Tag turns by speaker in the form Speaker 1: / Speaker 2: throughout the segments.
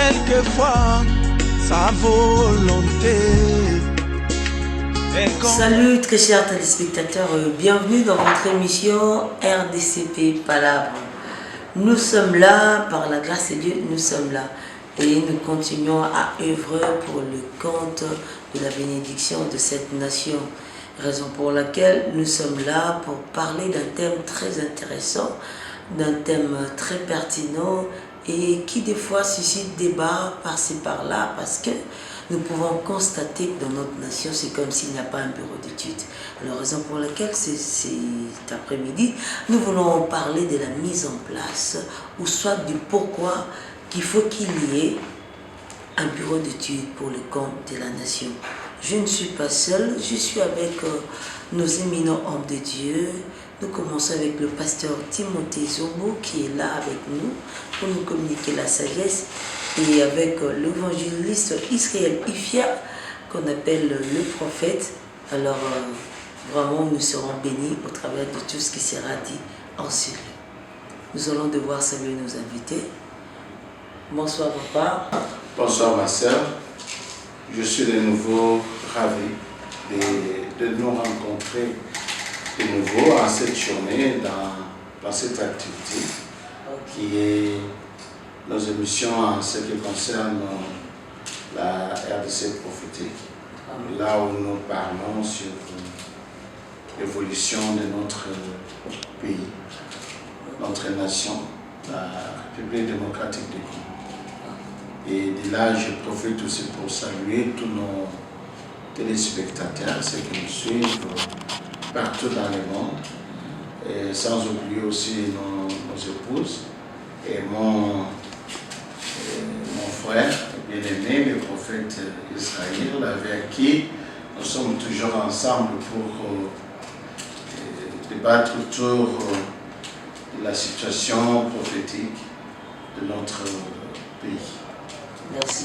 Speaker 1: quelquefois sa volonté.
Speaker 2: Salut très chers téléspectateurs, bienvenue dans votre émission RDCP Palabre. Nous sommes là, par la grâce de Dieu, nous sommes là. Et nous continuons à œuvrer pour le compte de la bénédiction de cette nation. Raison pour laquelle nous sommes là pour parler d'un thème très intéressant, d'un thème très pertinent et qui des fois suscite débat par-ci par-là parce que nous pouvons constater que dans notre nation, c'est comme s'il n'y a pas un bureau d'études. Alors, raison pour laquelle cet après-midi, nous voulons parler de la mise en place ou soit du pourquoi qu'il faut qu'il y ait un bureau d'études pour le compte de la nation. Je ne suis pas seule, je suis avec nos éminents hommes de Dieu. Nous commençons avec le pasteur Timothée Zombo qui est là avec nous pour nous communiquer la sagesse et avec l'évangéliste Israël Ifia qu'on appelle le prophète. Alors vraiment nous serons bénis au travers de tout ce qui sera dit en ce lieu. Nous allons devoir saluer nos invités. Bonsoir papa.
Speaker 3: Bonsoir ma soeur. Je suis de nouveau ravi de nous rencontrer de nouveau en cette journée dans cette activité qui est nos émissions en ce qui concerne la RDC prophétique, là où nous parlons sur l'évolution de notre pays, notre nation, la République démocratique du Congo. Et de là, je profite aussi pour saluer tous nos téléspectateurs, ceux qui nous suivent partout dans le monde, et sans oublier aussi nos épouses et mon frère bien-aimé, le prophète Israël, avec qui nous sommes toujours ensemble pour débattre autour de la situation prophétique de notre pays.
Speaker 2: Merci.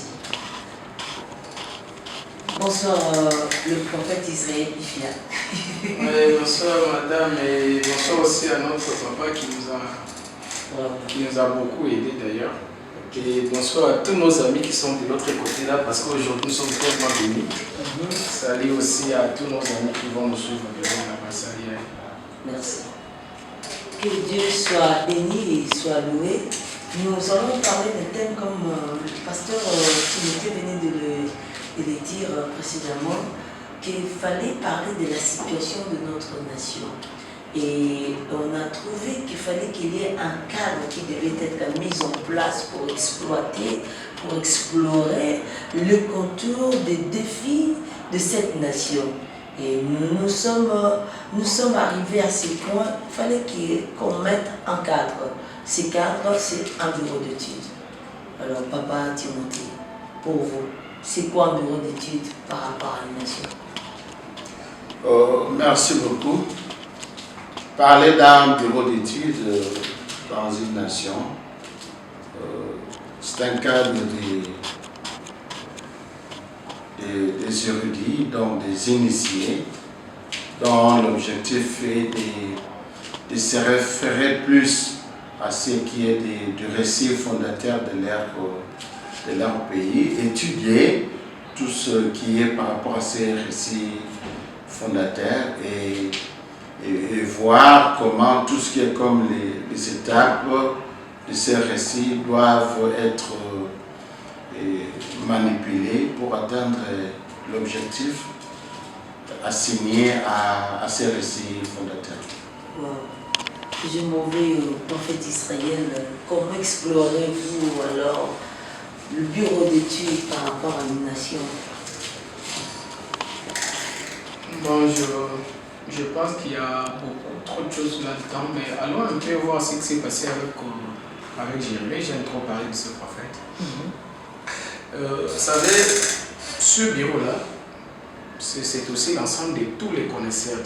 Speaker 2: Bonsoir, le prophète Israël Ifia.
Speaker 4: Oui, bonsoir madame et bonsoir aussi à notre papa qui nous a beaucoup aidé d'ailleurs. Et bonsoir à tous nos amis qui sont de l'autre côté là parce qu'aujourd'hui nous sommes tellement bénis. Salut aussi à tous nos amis qui vont nous suivre là-bas. Salut.
Speaker 2: Merci. Que Dieu soit béni et soit loué. Nous allons parler d'un thème comme le pasteur Timothée venait de le dire précédemment, qu'il fallait parler de la situation de notre nation. Et on a trouvé qu'il fallait qu'il y ait un cadre qui devait être mis en place pour exploiter, pour explorer le contour des défis de cette nation. Et nous sommes arrivés à ce point, il fallait qu'on mette un cadre. Ce cadre, c'est un bureau d'études. Alors, papa Timothée, pour vous, c'est quoi un bureau d'études par rapport à une nation?
Speaker 3: Merci beaucoup. Parler d'un bureau d'études dans une nation, c'est un cadre des érudits, donc des initiés, dont l'objectif est de se référer plus à ce qui est du récit fondateur de leur pays, étudier tout ce qui est par rapport à ces récits fondateurs et voir comment tout ce qui est comme les étapes de ces récits doivent être manipulés pour atteindre l'objectif assigné à ces récits fondateurs.
Speaker 2: Wow. Je m'en vais au prophète Israël. Comment explorez-vous alors le bureau d'études par rapport à une nation?
Speaker 4: Bon, je pense qu'il y a beaucoup trop de choses là-dedans, mais allons un peu voir ce qui s'est passé avec Jérémie. J'aime trop parler de ce prophète. Vous savez, ce bureau-là, c'est aussi l'ensemble de tous les connaisseurs,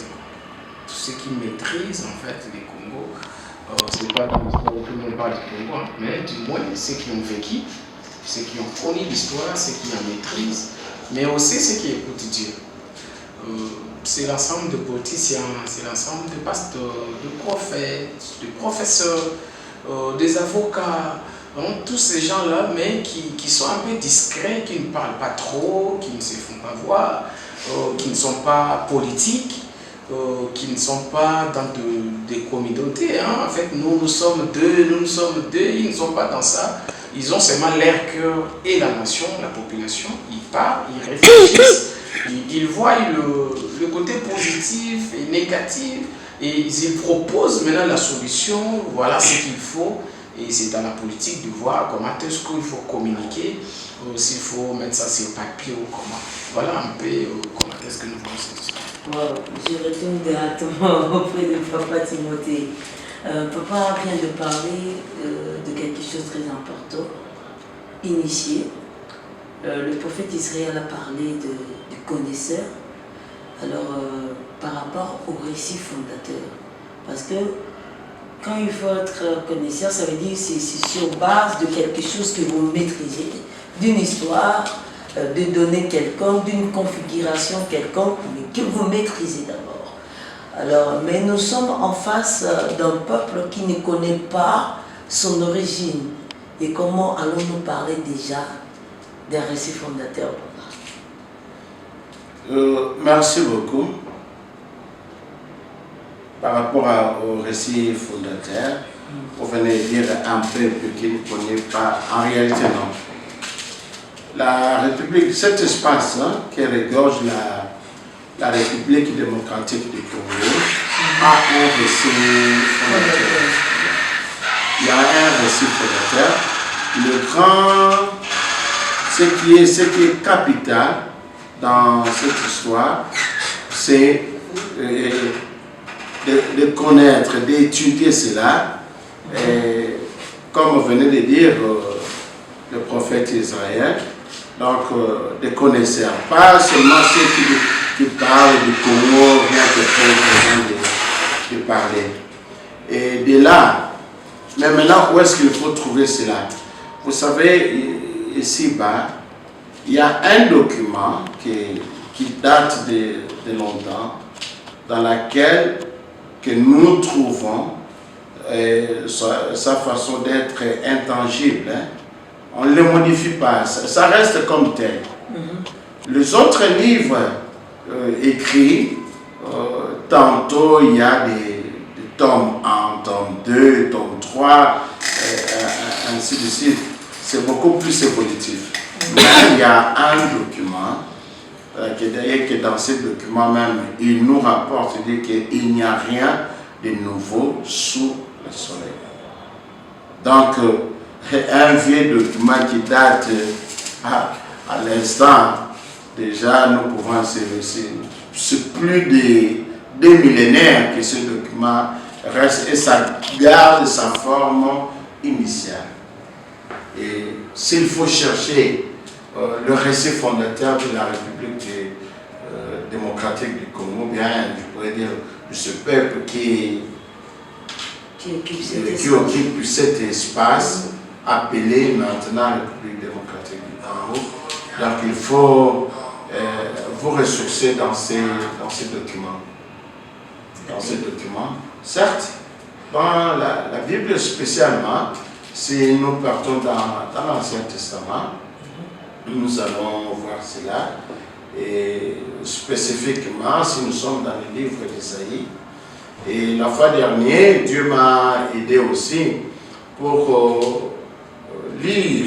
Speaker 4: tous ceux qui maîtrisent en fait les Congo. C'est pas dans l'histoire où tout le monde parle du Congo, mais du moins ceux qui ont vécu, ceux qui ont connu l'histoire, ceux qui en maîtrisent, mais aussi ceux qui écoutent Dieu. C'est l'ensemble de politiciens, c'est l'ensemble de pasteurs, de prophètes, de professeurs, des avocats, Donc, tous ces gens-là, mais qui sont un peu discrets, qui ne parlent pas trop, qui ne se font pas voir, qui ne sont pas politiques, qui ne sont pas dans des communautés. Hein. En fait, nous sommes deux, ils ne sont pas dans ça. Ils ont seulement l'air que, et la nation, la population, ils parlent, ils réfléchissent, ils voient le côté positif et négatif, et ils proposent maintenant la solution, voilà ce qu'il faut. Et c'est dans la politique de voir comment est-ce qu'il faut communiquer, s'il faut mettre ça sur papier ou comment. Voilà un peu comment est-ce que nous voyons cette histoire.
Speaker 2: Wow. Je retourne directement auprès de Papa Timothée. Papa vient de parler de quelque chose de très important, initié. Le prophète Israël a parlé du connaisseur. Alors, par rapport au récit fondateur, parce que quand il faut être connaisseur, ça veut dire que c'est sur base de quelque chose que vous maîtrisez, d'une histoire, de données quelconques, d'une configuration quelconque, mais que vous maîtrisez d'abord. Alors, mais nous sommes en face d'un peuple qui ne connaît pas son origine. Et comment allons-nous parler déjà des récits fondateurs?
Speaker 3: Merci beaucoup. Par rapport au récit fondateur, vous venez dire un peuple qui ne connaît pas, en réalité non. La République, cet espace qui regorge la République démocratique du Congo a un récit fondateur. Il y a un récit fondateur. Le grand, ce qui est capital dans cette histoire, c'est de connaître, d'étudier cela. Et comme vous venez de dire, le prophète Israël, donc des connaisseurs, pas seulement ceux qui parlent du Congo, rien que de parler. Et de là, mais maintenant, où est-ce qu'il faut trouver cela? Vous savez, ici-bas, il y a un document qui date de longtemps, dans lequel que nous trouvons sa façon d'être intangible. Hein. On ne le modifie pas, ça reste comme tel. Les autres livres écrits, tantôt il y a des tomes 1, tome 2, tome 3, ainsi de suite. C'est beaucoup plus évolutif. Mais il y a un document que dans ce document même, il nous rapporte qu'il n'y a rien de nouveau sous le soleil. Donc, un vieux document qui date à l'instant, déjà nous pouvons c'est plus de 2 millénaires que ce document reste et ça garde sa forme initiale. Et s'il faut chercher le récit fondateur de la République démocratique du Congo, bien, je pourrais dire, de ce peuple qui occupe cet espace appelé maintenant République démocratique du Congo. Donc il faut vous ressourcer dans ces documents. Dans ces documents. Certes, dans la Bible spécialement, si nous partons dans l'Ancien Testament, nous allons voir cela. Et spécifiquement, si nous sommes dans le livre d'Ésaïe, et la fois dernière, Dieu m'a aidé aussi pour lire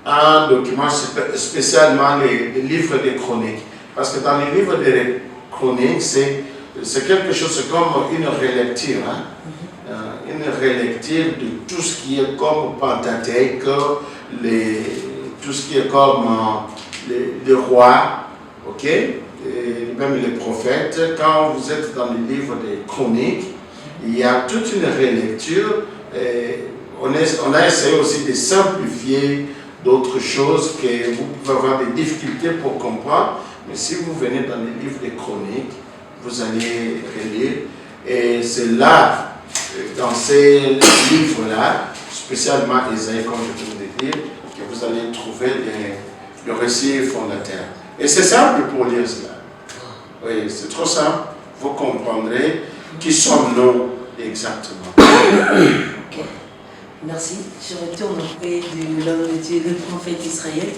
Speaker 3: un document, spécialement les livres des chroniques. Parce que dans les livres des chroniques, c'est quelque chose comme une relecture. Hein? Une relecture de tout ce qui est comme Pentateuque, tout ce qui est comme les rois, ok? Et même les prophètes. Quand vous êtes dans les livres des chroniques, il y a toute une relecture. On a essayé aussi de simplifier d'autres choses que vous pouvez avoir des difficultés pour comprendre. Mais si vous venez dans les livres des chroniques, vous allez relire. Et c'est là, dans ces livres-là, spécialement Ésaïe, comme je viens de dire, que vous allez trouver le récit fondateur. Et c'est simple pour lire cela. Oui, c'est trop simple. Vous comprendrez qui sommes-nous exactement.
Speaker 2: Ok. Merci, je retourne auprès de l'homme de Dieu, le prophète Israël.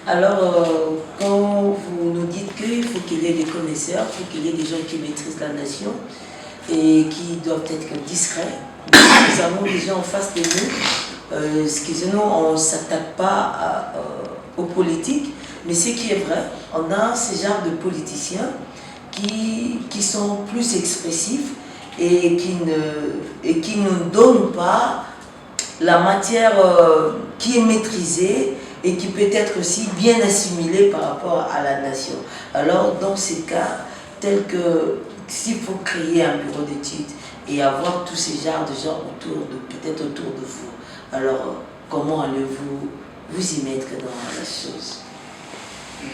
Speaker 2: Alors, quand vous nous dites qu'il faut qu'il y ait des connaisseurs, il faut qu'il y ait des gens qui maîtrisent la nation et qui doivent être discrets, nous avons des gens en face de nous. Excusez-nous, on ne s'attaque pas aux politiques, mais ce qui est vrai, on a ce genre de politiciens qui sont plus expressifs et qui ne donnent pas la matière qui est maîtrisée et qui peut être aussi bien assimilée par rapport à la nation. Alors, dans ces cas, tels que s'il faut créer un bureau d'études et avoir tous ces genres de gens peut-être autour de vous, alors comment allez-vous vous y mettre dans la chose?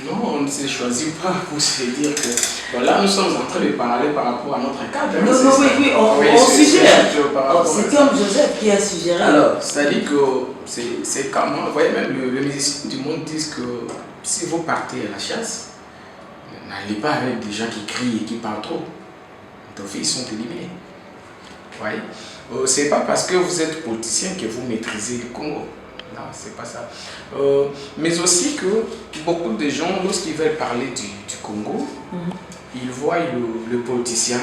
Speaker 4: Non, on ne se choisit pas pour se dire que... Bon, là, nous sommes en train de parler par rapport à notre cadre.
Speaker 2: Oui, on suggère. C'est comme Joseph qui a suggéré.
Speaker 4: Alors, c'est-à-dire que c'est comme... Vous voyez, même le musicien du monde dit que si vous partez à la chasse, n'allez pas avec des gens qui crient et qui parlent trop. D'office, ils sont éliminés. Vous voyez, c'est pas parce que vous êtes politicien que vous maîtrisez le Congo. Non, c'est pas ça. Mais aussi que beaucoup de gens, lorsqu'ils veulent parler du Congo, ils voient le politicien,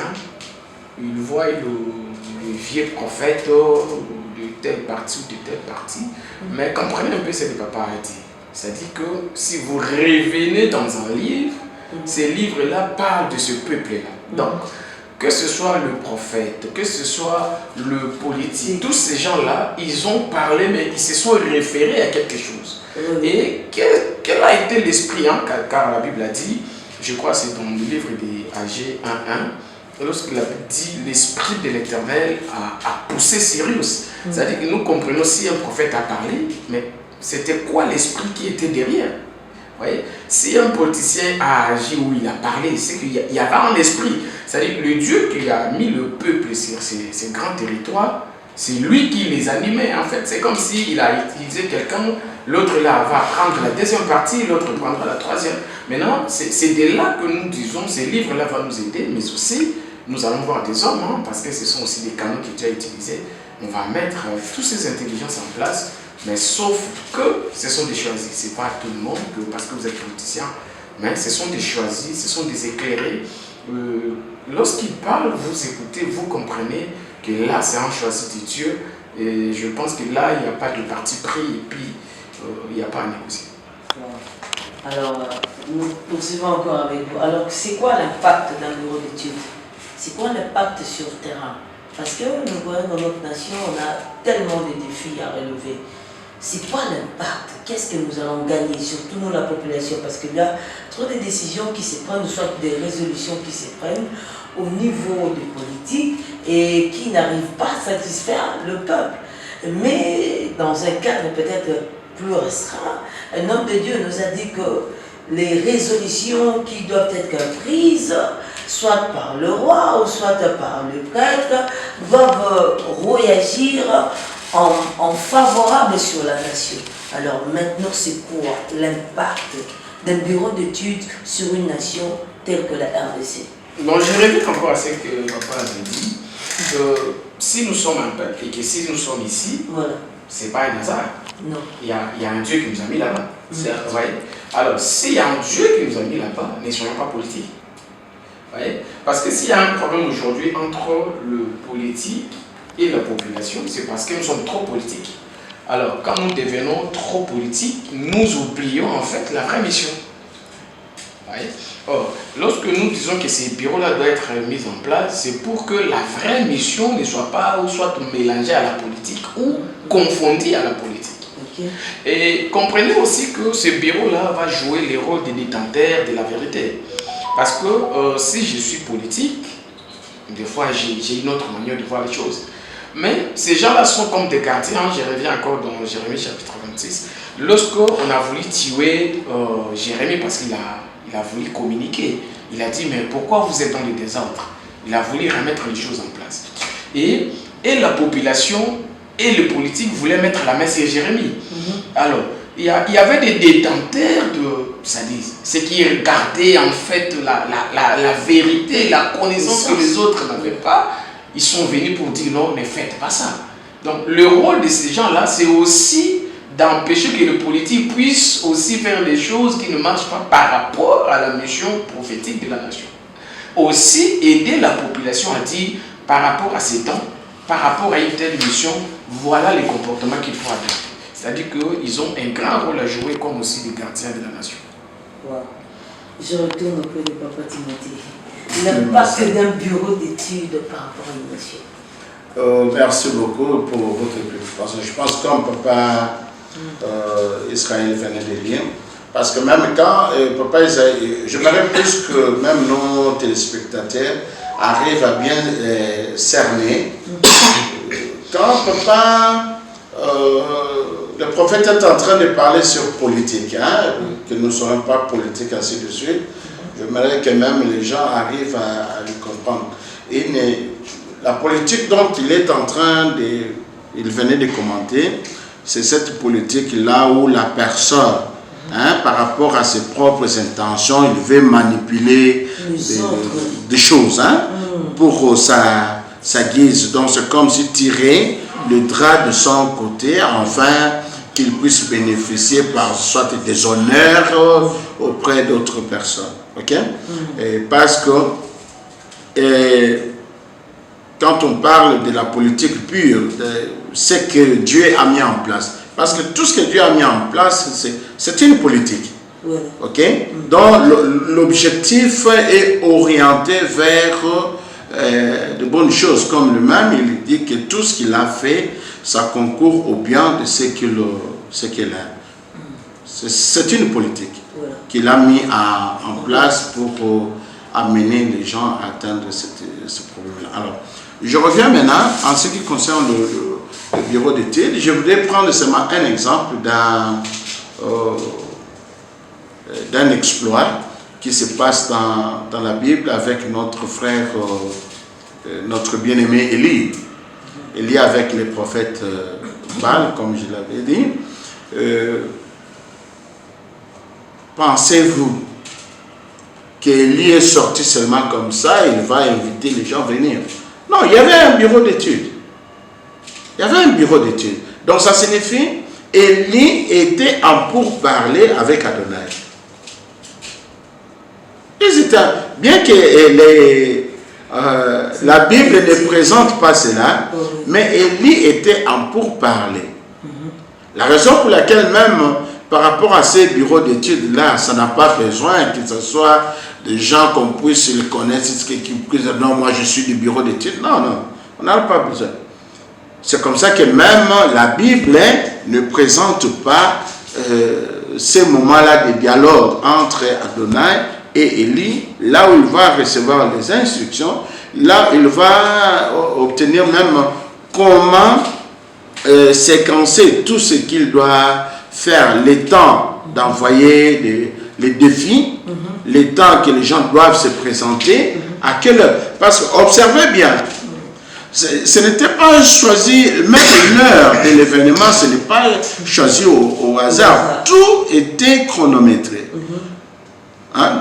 Speaker 4: ils voient le vieux prophète de tel parti ou de tel parti. Mais comprenez un peu ce que papa a dit. C'est-à-dire que si vous revenez dans un livre, ces livres-là parlent de ce peuple-là. Donc, que ce soit le prophète, que ce soit le politique, tous ces gens-là, ils ont parlé, mais ils se sont référés à quelque chose. Et quel a été l'esprit, hein, car la Bible a dit, je crois que c'est dans le livre des AG 1.1, lorsque la Bible dit l'esprit de l'Éternel a poussé Cyrus. C'est-à-dire que nous comprenons si un prophète a parlé, mais c'était quoi l'esprit qui était derrière? Voyez, si un politicien a agi ou il a parlé, c'est qu'il y avait un esprit. C'est-à-dire que le Dieu qui a mis le peuple sur ces grands territoires, c'est lui qui les animait. En fait, c'est comme s'il a utilisé quelqu'un, l'autre là va prendre la deuxième partie, l'autre prendra la troisième. Maintenant, c'est de là que nous disons, ces livres-là vont nous aider, mais aussi, nous allons voir des hommes, hein, parce que ce sont aussi des canaux qui sont déjà utilisés. On va mettre toutes ces intelligences en place. Mais sauf que ce sont des choisis, ce n'est pas tout le monde, parce que vous êtes politicien, mais ce sont des choisis, ce sont des éclairés. Lorsqu'ils parlent, vous écoutez, vous comprenez que là c'est un choisi de Dieu, et je pense que là il n'y a pas de parti pris, et puis il n'y a pas à négocier.
Speaker 2: Alors, nous poursuivons encore avec vous. Alors, c'est quoi l'impact d'un bureau d'études? C'est quoi l'impact sur le terrain? Parce que nous voyons dans notre nation, on a tellement de défis à relever. C'est quoi l'impact? Qu'est-ce que nous allons gagner, surtout nous la population? Parce qu'il y a trop de décisions qui se prennent, soit des résolutions qui se prennent au niveau des politiques et qui n'arrivent pas à satisfaire le peuple. Mais dans un cadre peut-être plus restreint, un homme de Dieu nous a dit que les résolutions qui doivent être prises, soit par le roi ou soit par le prêtre, doivent réagir en favorable sur la nation. Alors maintenant, c'est quoi l'impact d'un bureau d'études sur une nation telle que la RDC?
Speaker 4: Bon, je reviens encore à ce que papa avait dit, que si nous sommes un peuple et que si nous sommes ici,
Speaker 2: voilà.
Speaker 4: Ce n'est pas un hasard.
Speaker 2: Non.
Speaker 4: Il y a un Dieu qui nous a mis là-bas. Alors, s'il y a un Dieu qui nous a mis là-bas, ne soyons pas politiques. Parce que s'il y a un problème aujourd'hui entre le politique et la population, c'est parce que nous sommes trop politiques. Alors, quand nous devenons trop politiques, nous oublions en fait la vraie mission. Or, lorsque nous disons que ces bureaux-là doivent être mis en place, c'est pour que la vraie mission ne soit pas ou soit mélangée à la politique ou confondue à la politique.
Speaker 2: Okay.
Speaker 4: Et comprenez aussi que ce bureau-là va jouer le rôle de détenteur de la vérité. Parce que si je suis politique, des fois j'ai une autre manière de voir les choses. Mais ces gens-là sont comme des quartiers. Hein. Je reviens encore dans Jérémie chapitre 26. Lorsqu'on a voulu tuer Jérémie parce qu'il a voulu communiquer, il a dit, mais pourquoi vous êtes dans le désordre? Il a voulu remettre les choses en place. Et la population et les politiques voulaient mettre la main sur Jérémie. Alors, il y avait des détenteurs de, c'est-à-dire, ceux qui regardaient en fait la vérité, la connaissance que les autres n'avaient pas. Ils sont venus pour dire non, ne faites pas ça. Donc le rôle de ces gens-là, c'est aussi d'empêcher que le politique puisse aussi faire des choses qui ne marchent pas par rapport à la mission prophétique de la nation. Aussi aider la population à dire par rapport à ces temps, par rapport à une telle mission, voilà les comportements qu'il faut adopter. C'est-à-dire qu'ils ont un grand rôle à jouer comme aussi les gardiens de la nation.
Speaker 2: Wow. Je retourne auprès de Papa Timothée. L'impact d'un bureau d'études par rapport à une nation.
Speaker 3: Merci beaucoup pour votre préoccupation. Je pense comme Papa Israël venait de lire, parce que même quand Papa Israël, je m'arrête plus que même nos téléspectateurs arrivent à bien cerner. Quand Papa, le prophète est en train de parler sur politique, que nous ne serons pas politiques, ainsi de suite, j'aimerais que même les gens arrivent à le comprendre. La politique dont il est en train de, il venait de commenter, c'est cette politique-là où la personne, par rapport à ses propres intentions, il veut manipuler des choses pour sa guise. Donc c'est comme si tirer le drap de son côté, afin qu'il puisse bénéficier par soit des honneurs auprès d'autres personnes. Okay? Et parce que quand on parle de la politique pure, c'est que Dieu a mis en place. Parce que tout ce que Dieu a mis en place, c'est une politique.
Speaker 2: Ouais.
Speaker 3: Okay? Donc l'objectif est orienté vers de bonnes choses. Comme lui-même, il dit que tout ce qu'il a fait, ça concourt au bien de ce qu'il a. C'est une politique qu'il a mis en place pour amener les gens à atteindre ce problème-là. Alors, je reviens maintenant en ce qui concerne le bureau d'études. Je voudrais prendre seulement un exemple d'un exploit qui se passe dans la Bible avec notre frère, notre bien-aimé Élie. Élie avec les prophètes Baal, comme je l'avais dit. Pensez-vous qu'Élie est sorti seulement comme ça, il va inviter les gens à venir? Non, il y avait un bureau d'études. Il y avait un bureau d'études. Donc ça signifie Élie était en pourparlers avec Adonai. Bien que la Bible ne présente pas cela, mais Élie était en pourparlers. La raison pour laquelle même par rapport à ces bureaux d'études-là, ça n'a pas besoin que ce soit des gens qu'on puisse les connaître, qui puissent dire non, moi je suis du bureau d'études. Non, non, on n'a pas besoin. C'est comme ça que même la Bible ne présente pas ces moments-là de dialogue entre Adonai et Élie, là où il va recevoir les instructions, là où il va obtenir même comment séquencer tout ce qu'il doit faire, les temps d'envoyer les défis, les temps que les gens doivent se présenter, à quelle heure. Parce que, observez bien, ce n'était pas choisi, même l'heure de l'événement, ce n'est pas choisi au hasard. Tout était chronométré.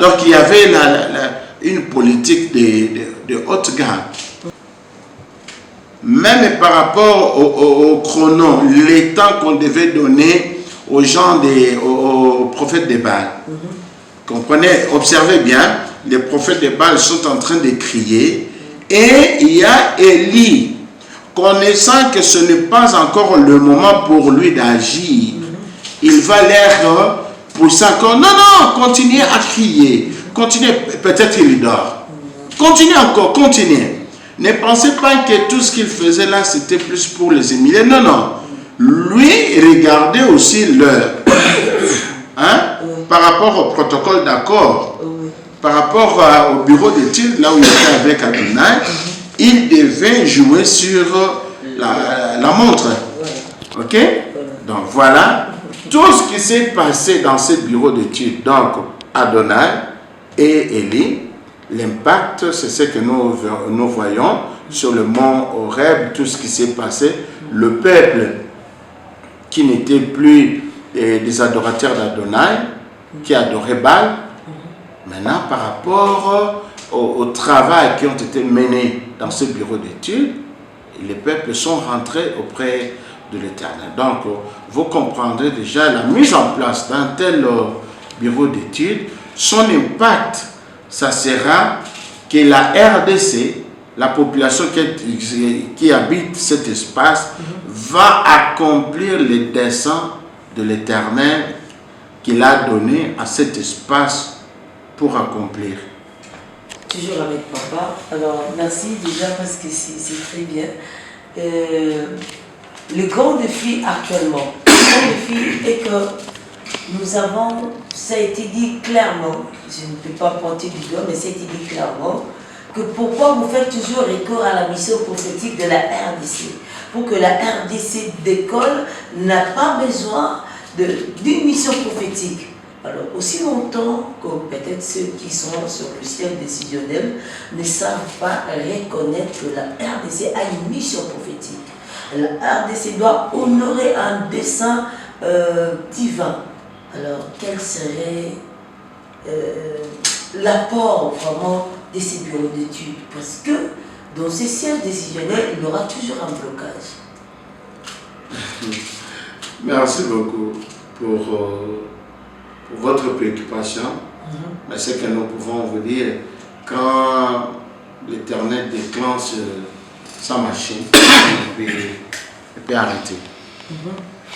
Speaker 3: Donc il y avait une politique de haute gamme. Même par rapport au chrono, les temps qu'on devait donner aux gens, aux prophètes de Baal. Comprenez, observez bien, les prophètes de Baal sont en train de crier et il y a Élie, connaissant que ce n'est pas encore le moment pour lui d'agir, il va leur pousser encore, non, continuez à crier, continuez, peut-être il dort, continuez encore, continuez. Ne pensez pas que tout ce qu'il faisait là, c'était plus pour les humilier, non. Lui, regardait aussi l'heure. Par rapport au protocole d'accord, par rapport au bureau d'études, là où il était avec Adonai, il devait jouer sur la montre. Ok? Donc voilà, tout ce qui s'est passé dans ce bureau d'études, donc Adonai et Élie, l'impact, c'est ce que nous voyons sur le mont Horeb, tout ce qui s'est passé, le peuple qui n'était plus des adorateurs d'Adonai, qui adoraient Baal. Maintenant, par rapport au travail qui ont été menés dans ce bureau d'études, les peuples sont rentrés auprès de l'Éternel. Donc, vous comprendrez déjà la mise en place d'un tel bureau d'études, son impact, ça sera que la RDC, la population qui habite cet espace, va accomplir les desseins de l'Éternel qu'il a donné à cet espace pour accomplir.
Speaker 2: Toujours avec papa. Alors, merci déjà parce que c'est très bien. Le grand défi actuellement, est que nous avons, ça a été dit clairement, je ne peux pas pointer du doigt, mais ça a été dit clairement, que pourquoi vous faites toujours recours à la mission prophétique de la RDC. Pour que la RDC d'école n'a pas besoin d'une mission prophétique. Alors, aussi longtemps que peut-être ceux qui sont sur le siège décisionnel ne savent pas reconnaître que la RDC a une mission prophétique. La RDC doit honorer un dessein divin. Alors, quel serait l'apport vraiment de ces bureaux d'études? Parce que dans ces sièges décisionnels, il y aura toujours un blocage.
Speaker 3: Merci beaucoup pour votre préoccupation. Mais ce que nous pouvons vous dire, quand l'Éternel déclenche sa machine, il peut arrêter.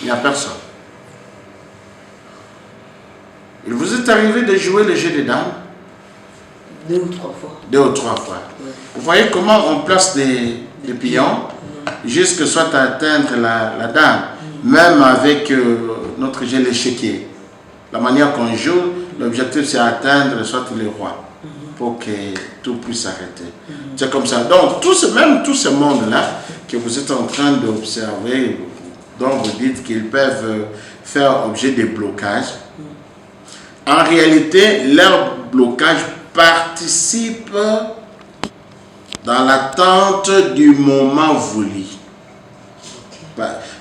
Speaker 3: Il n'y a personne. Il vous est arrivé de jouer le jeu des dames?
Speaker 2: 2 ou 3 fois.
Speaker 3: 2 ou 3 fois. Ouais. Vous voyez comment on place des pions jusqu'à soit atteindre la dame, même avec notre jeu l'échiquier. La manière qu'on joue, l'objectif c'est atteindre soit le roi pour que tout puisse s'arrêter. C'est comme ça. Donc, tout ce monde-là que vous êtes en train d'observer, dont vous dites qu'ils peuvent faire objet de blocage, en réalité, leur blocage participe dans l'attente du moment voulu,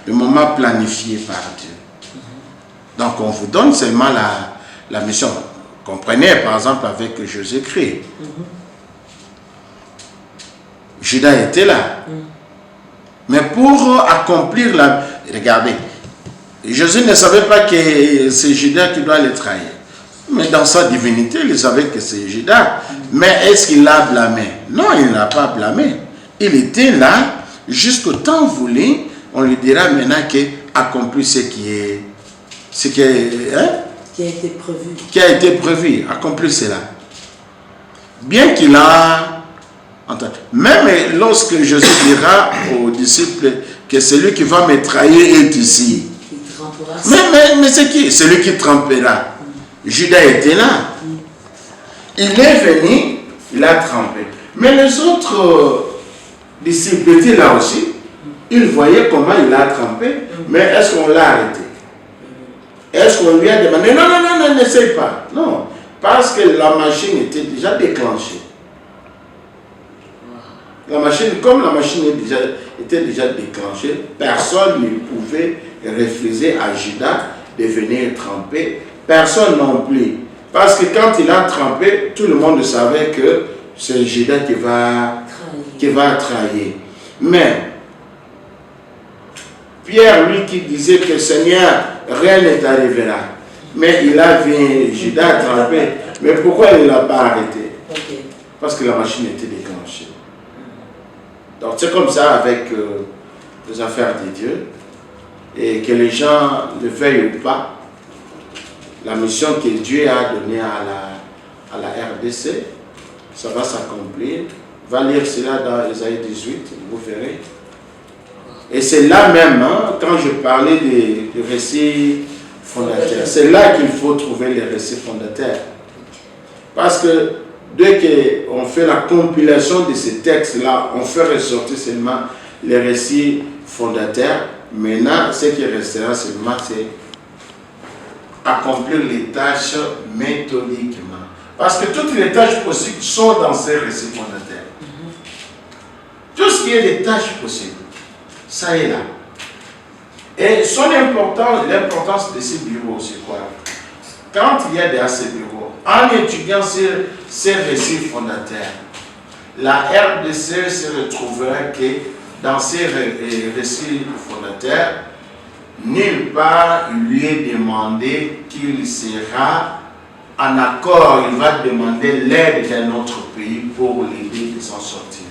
Speaker 3: le moment planifié par Dieu. Donc, on vous donne seulement la mission. Comprenez, par exemple, avec Jésus-Christ. Judas était là. Mais pour accomplir la... Regardez, Jésus ne savait pas que c'est Judas qui doit le trahir. Mais dans sa divinité, il savait que c'est Judas. Mais est-ce qu'il l'a blâmé? Non, il ne l'a pas blâmé. Il était là jusqu'au temps voulu. On lui dira maintenant qu'il accomplit ce qui a été prévu. Accomplit cela. Bien qu'il a entendu. Même lorsque Jésus dira aux disciples que celui qui va me trahir est ici. Mais c'est qui? Celui qui trempera. Judas était là. Il est venu, il a trempé. Mais les autres disciples étaient là aussi. Ils voyaient comment il a trempé. Mais est-ce qu'on l'a arrêté? Est-ce qu'on lui a demandé? Non, n'essaye pas. Non. Parce que la machine était déjà déclenchée. Comme la machine était déjà déclenchée, personne ne pouvait refuser à Judas de venir tremper. Personne non plus. Parce que quand il a trempé, tout le monde savait que c'est Judas qui va trahir. Mais Pierre, lui qui disait que Seigneur, rien n'est arrivé là. Mais il a vu Judas tremper. Mais pourquoi il ne l'a pas arrêté? Parce que la machine était déclenchée. Donc c'est comme ça avec les affaires de Dieu. Et que les gens le veuillent ou pas, la mission que Dieu a donnée à la RDC, ça va s'accomplir. Va lire cela dans Ésaïe 18, vous verrez. Et c'est là même, quand je parlais des récits fondateurs, c'est là qu'il faut trouver les récits fondateurs. Parce que dès qu'on fait la compilation de ces textes-là, on fait ressortir seulement les récits fondateurs. Maintenant, ce qui restera seulement, c'est accomplir les tâches méthodiquement. Parce que toutes les tâches possibles sont dans ces récits fondateurs. Tout ce qui est des tâches possibles, ça est là. Et l'importance de ces bureaux, c'est quoi? Quand il y a dans ces bureaux, en étudiant ces récits fondateurs, la RDC se retrouvera que dans ces récits fondateurs, nulle part il lui est demandé qu'il sera en accord, il va demander l'aide d'un autre pays pour l'aider de s'en sortir.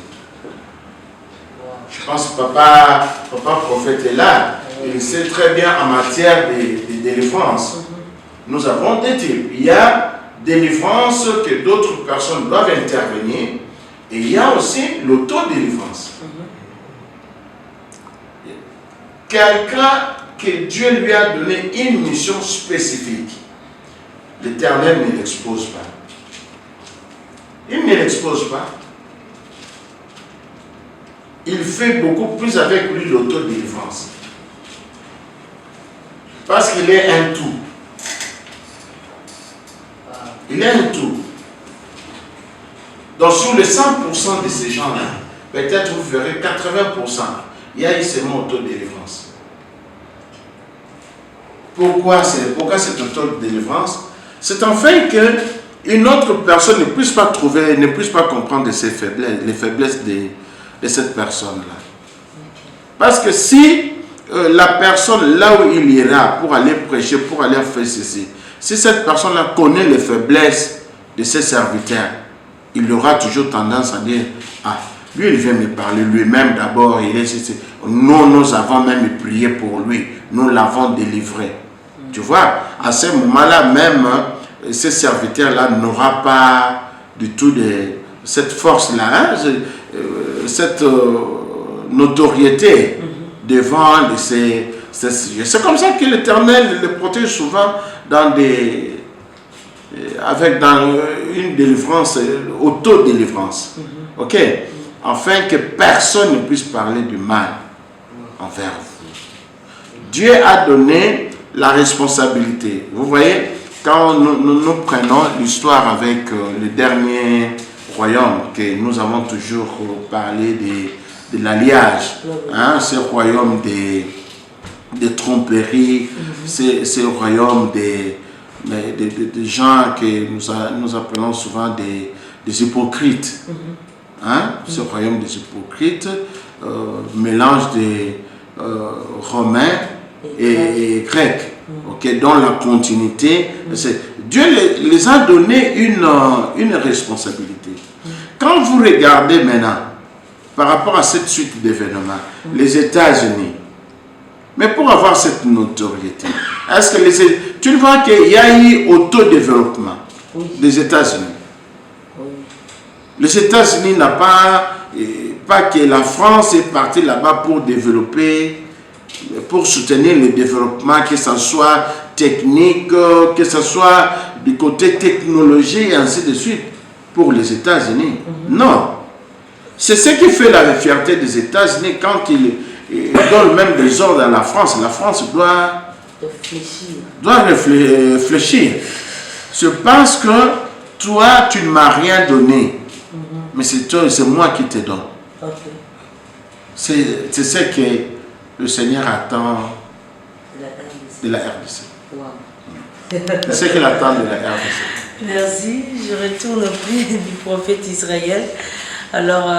Speaker 3: Je pense que papa prophète est là. Il sait très bien en matière de délivrance. Nous avons des types. Il y a délivrance que d'autres personnes doivent intervenir et il y a aussi l'autodélivrance. Quelqu'un que Dieu lui a donné une mission spécifique, l'Éternel ne l'expose pas. Il ne l'expose pas. Il fait beaucoup plus avec lui l'autodélivrance. Parce qu'il est un tout. Il est un tout. Donc sur les 100% de ces gens-là, peut-être vous verrez 80%, il y a eu seulement autodélivrance. Pourquoi cette autodélivrance? C'est enfin qu'une autre personne ne puisse pas trouver, ne puisse pas comprendre ses faiblesses, les faiblesses de cette personne-là. Parce que si la personne, là où il ira pour aller prêcher, pour aller faire ceci, si cette personne-là connaît les faiblesses de ses serviteurs, il aura toujours tendance à dire, ah, lui il vient me parler lui-même d'abord, nous avons même prié pour lui, nous l'avons délivré. Tu vois, à ce moment-là même, ces serviteurs-là n'auront pas du tout cette force-là, cette notoriété devant ces sujets. C'est comme ça que l'Éternel le protège souvent dans une délivrance, autodélivrance. Ok? Afin que personne ne puisse parler du mal envers vous. Dieu a donné la responsabilité. Vous voyez, quand nous prenons l'histoire avec le dernier royaume, que nous avons toujours parlé de l'alliage, hein, ce royaume des tromperies, ce royaume des gens que nous appelons souvent des hypocrites. Hein, ce royaume des hypocrites, mélange des Romains et Grecs, okay, dans la continuité. Dieu les a donné une responsabilité. Quand vous regardez maintenant, par rapport à cette suite d'événements, les États-Unis, mais pour avoir cette notoriété, est-ce que tu vois qu'il y a eu autodéveloppement des États-Unis? Les États-Unis n'ont pas que la France est partie là-bas pour développer, pour soutenir le développement, que ce soit technique, que ce soit du côté technologie et ainsi de suite, pour les États-Unis. Non. C'est ce qui fait la fierté des États-Unis quand ils donnent même des ordres à la France. La France doit réfléchir. C'est parce que toi, tu ne m'as rien donné. Mais c'est moi qui te donne. C'est ce que le Seigneur attend de la RDC. C'est ce qu'il attend de la RDC.
Speaker 2: Merci. Je retourne au prix du prophète Israël. Alors,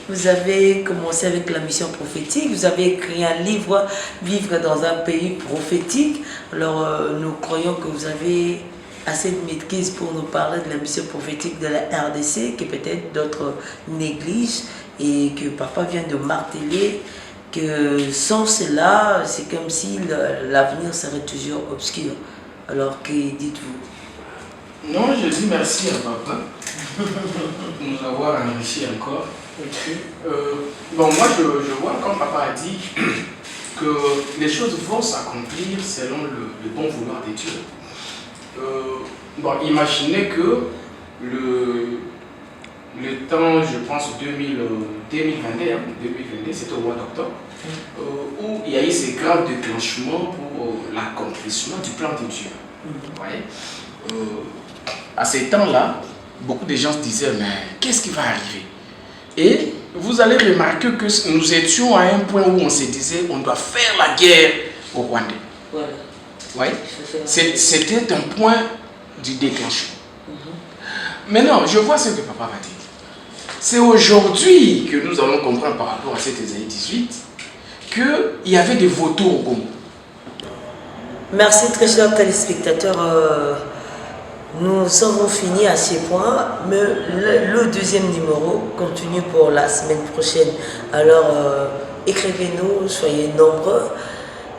Speaker 2: vous avez commencé avec la mission prophétique. Vous avez écrit un livre, Vivre dans un pays prophétique. Alors, nous croyons que vous avez assez de maîtrise pour nous parler de la mission prophétique de la RDC, que peut-être d'autres négligent, et que papa vient de marteler que sans cela, c'est comme si l'avenir serait toujours obscur. Alors, que dites-vous?
Speaker 4: Non, je dis merci à papa de nous avoir enrichi encore. Bon, moi, je vois, comme papa a dit, que les choses vont s'accomplir selon le bon vouloir de Dieu. Bon, imaginez que le temps, je pense, 2022, c'était au mois d'octobre, où il y a eu ces grands déclenchements pour l'accomplissement du plan de Dieu. Vous voyez, à ces temps-là, beaucoup de gens se disaient, mais qu'est-ce qui va arriver? Et vous allez remarquer que nous étions à un point où on se disait, on doit faire la guerre au Rwandais. Voilà. Oui, c'était un point du déclenchement. Maintenant, je vois ce que papa va dire. C'est aujourd'hui que nous allons comprendre par rapport à cette Ésaïe 18 qu'il y avait des vautours au Congo.
Speaker 2: Merci très chers téléspectateurs. Nous avons fini à ces points, mais le deuxième numéro continue pour la semaine prochaine. Alors écrivez-nous, soyez nombreux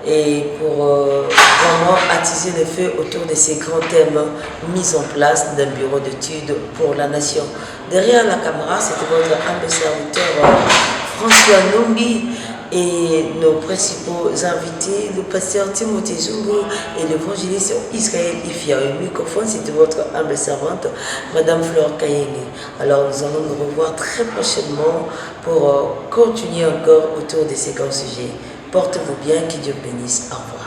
Speaker 2: et pour vraiment attiser le feu autour de ces grands thèmes mis en place d'un bureau d'études pour la nation. Derrière la caméra, c'était votre humble serviteur François Nombi et nos principaux invités, le pasteur Timothée Zungu et l'évangéliste Israël Ifia. Au microphone, c'était votre humble servante, Madame Flore Kayeni. Alors nous allons nous revoir très prochainement pour continuer encore autour de ces grands sujets. Portez-vous bien, que Dieu bénisse. Au revoir.